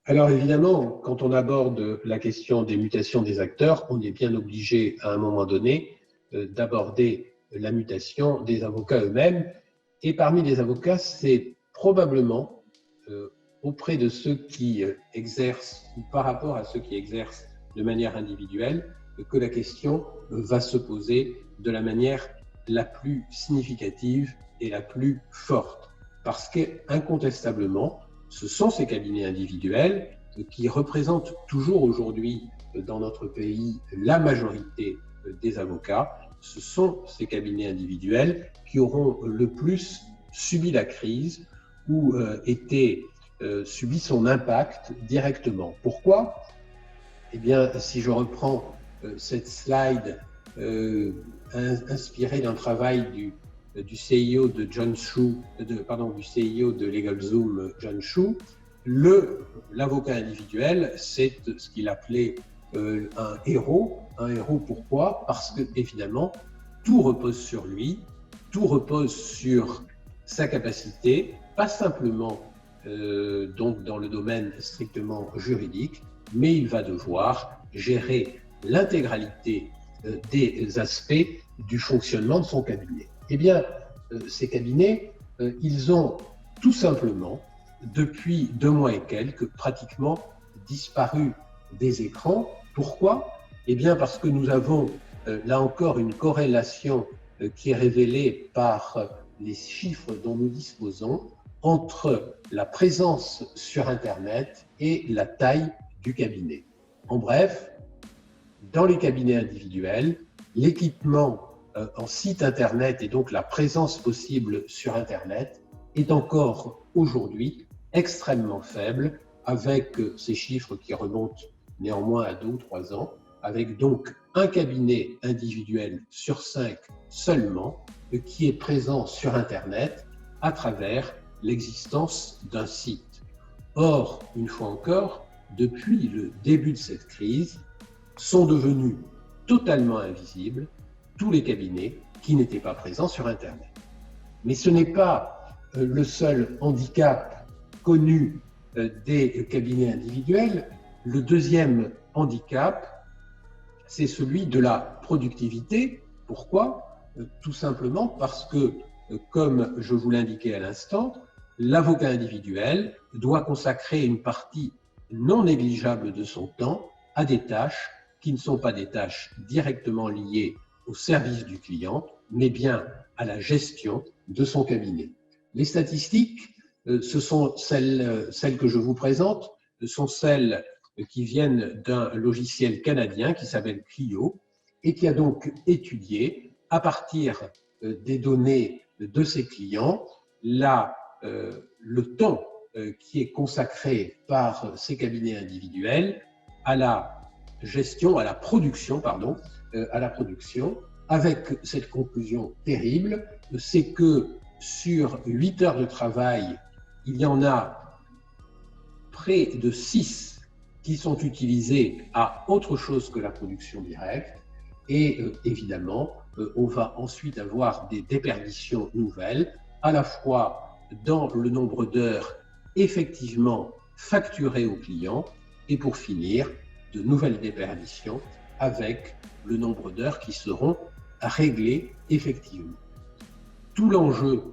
Alors évidemment, quand on aborde la question des mutations des acteurs, on est bien obligé à un moment donné d'aborder la mutation des avocats eux-mêmes. Et parmi les avocats, c'est probablement auprès de ceux qui exercent ou par rapport à ceux qui exercent de manière individuelle que la question va se poser de la manière la plus significative et la plus forte. Parce qu'incontestablement, ce sont ces cabinets individuels qui représentent toujours aujourd'hui dans notre pays la majorité des avocats. Ce sont ces cabinets individuels qui auront le plus subi la crise ou subi son impact directement. Pourquoi ? Eh bien, si je reprends cette slide inspirée d'un travail du CEO de du CEO de LegalZoom, John Chu, l'avocat individuel, c'est ce qu'il appelait un héros. Un héros, pourquoi ? Parce que, évidemment, tout repose sur lui, tout repose sur sa capacité, pas simplement donc dans le domaine strictement juridique, mais il va devoir gérer l'intégralité des aspects du fonctionnement de son cabinet. Eh bien, ces cabinets, ils ont tout simplement, depuis 2 mois et quelques, pratiquement disparu des écrans. Pourquoi ? Eh bien, parce que nous avons là encore une corrélation qui est révélée par les chiffres dont nous disposons entre la présence sur Internet et la taille du cabinet. En bref, dans les cabinets individuels, l'équipement en site Internet et donc la présence possible sur Internet est encore aujourd'hui extrêmement faible, avec ces chiffres qui remontent néanmoins à 2 ou 3 ans, avec donc un cabinet individuel sur 5 seulement qui est présent sur Internet à travers l'existence d'un site. Or, une fois encore, depuis le début de cette crise, sont devenus totalement invisibles tous les cabinets qui n'étaient pas présents sur Internet. Mais ce n'est pas le seul handicap connu des cabinets individuels. Le deuxième handicap, c'est celui de la productivité. Pourquoi ? Tout simplement parce que, comme je vous l'indiquais à l'instant, l'avocat individuel doit consacrer une partie non négligeable de son temps à des tâches qui ne sont pas des tâches directement liées au service du client, mais bien à la gestion de son cabinet. Les statistiques, ce sont celles que je vous présente, sont celles qui viennent d'un logiciel canadien qui s'appelle Clio et qui a donc étudié, à partir des données de ses clients, le temps qui est consacré par ces cabinets individuels à la production, avec cette conclusion terrible, c'est que sur 8 heures de travail, il y en a près de 6 qui sont utilisées à autre chose que la production directe, et évidemment, on va ensuite avoir des déperditions nouvelles, à la fois dans le nombre d'heures effectivement facturées aux clients, et pour finir, de nouvelles déperditions avec le nombre d'heures qui seront réglées effectivement. Tout l'enjeu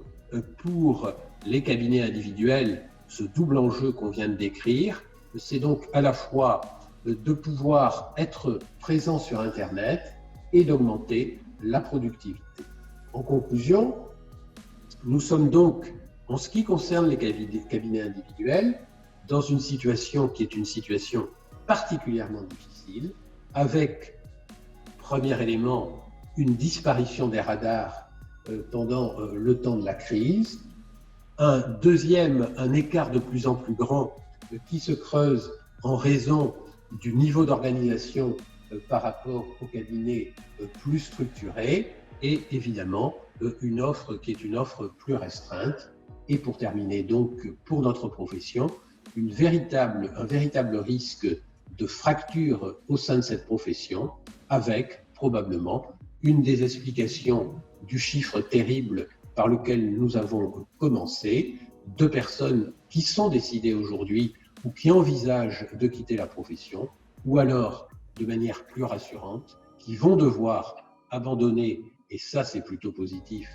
pour les cabinets individuels, ce double enjeu qu'on vient de décrire, c'est donc à la fois de pouvoir être présent sur Internet et d'augmenter la productivité. En conclusion, nous sommes donc, en ce qui concerne les cabinets individuels, dans une situation qui est une situation particulièrement difficile, avec, premier élément, une disparition des radars pendant le temps de la crise, un écart de plus en plus grand qui se creuse en raison du niveau d'organisation par rapport aux cabinets plus structurés, et évidemment une offre qui est une offre plus restreinte. Et pour terminer donc, pour notre profession, un véritable risque de fracture au sein de cette profession, avec probablement une des explications du chiffre terrible par lequel nous avons commencé, 2 personnes qui sont décédées aujourd'hui ou qui envisagent de quitter la profession, ou alors, de manière plus rassurante, qui vont devoir abandonner, et ça c'est plutôt positif,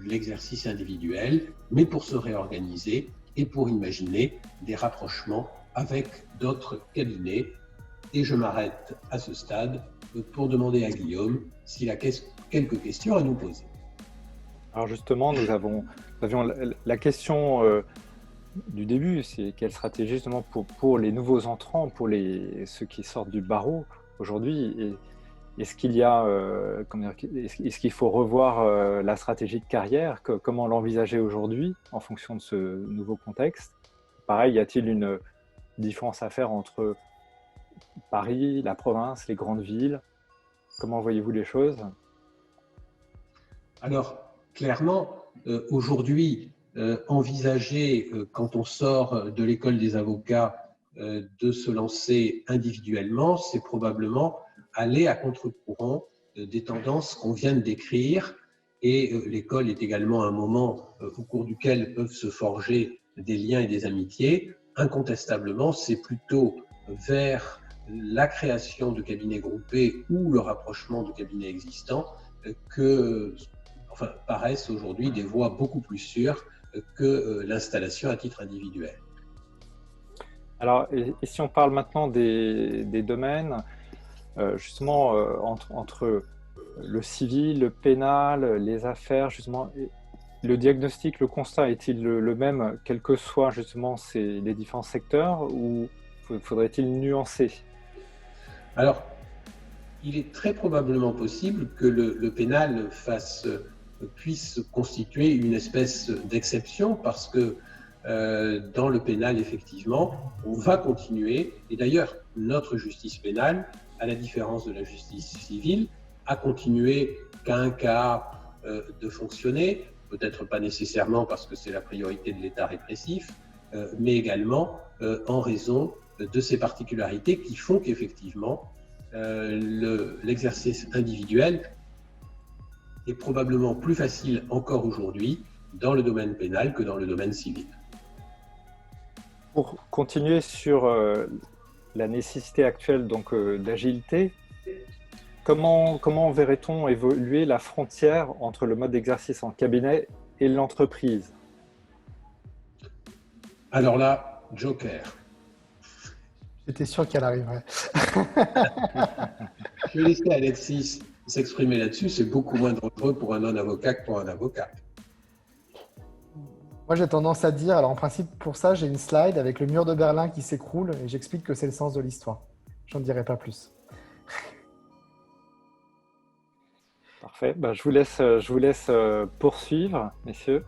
l'exercice individuel, mais pour se réorganiser et pour imaginer des rapprochements avec d'autres cabinets. Et je m'arrête à ce stade pour demander à Guillaume s'il a quelques questions à nous poser. Alors justement, nous avions la question du début, c'est quelle stratégie justement pour les nouveaux entrants, pour ceux qui sortent du barreau aujourd'hui. Est-ce qu'il y a, est-ce qu'il faut revoir la stratégie de carrière, comment l'envisager aujourd'hui en fonction de ce nouveau contexte? Pareil, y a-t-il une différence à faire entre Paris, la province, les grandes villes? Comment voyez-vous les choses? Alors, clairement, aujourd'hui, envisager, quand on sort de l'école des avocats, de se lancer individuellement, c'est probablement aller à contre-courant des tendances qu'on vient de décrire. Et l'école est également un moment au cours duquel peuvent se forger des liens et des amitiés. Incontestablement, c'est plutôt vers la création de cabinets groupés ou le rapprochement de cabinets existants que paraissent aujourd'hui des voies beaucoup plus sûres que l'installation à titre individuel. Alors, et si on parle maintenant des domaines, justement, entre le civil, le pénal, les affaires, justement, le diagnostic, le constat est-il le même, quels que soient justement les différents secteurs, ou faudrait-il nuancer? Alors, il est très probablement possible que le pénal puisse constituer une espèce d'exception parce que dans le pénal, effectivement, on va continuer, et d'ailleurs, notre justice pénale, à la différence de la justice civile, a continué qu'à un cas de fonctionner, peut-être pas nécessairement parce que c'est la priorité de l'État répressif, mais également en raison de ces particularités qui font qu'effectivement, l'exercice individuel est probablement plus facile encore aujourd'hui dans le domaine pénal que dans le domaine civil. Pour continuer sur la nécessité actuelle d'agilité, comment verrait-on évoluer la frontière entre le mode d'exercice en cabinet et l'entreprise? Alors là, Joker. J'étais sûr qu'elle arriverait. Je vais laisser Alexis s'exprimer là-dessus. C'est beaucoup moins dangereux pour un non-avocat que pour un avocat. Moi, j'ai tendance à dire, alors en principe, pour ça, j'ai une slide avec le mur de Berlin qui s'écroule et j'explique que c'est le sens de l'histoire. J'en dirai pas plus. Parfait. Je vous laisse poursuivre, messieurs.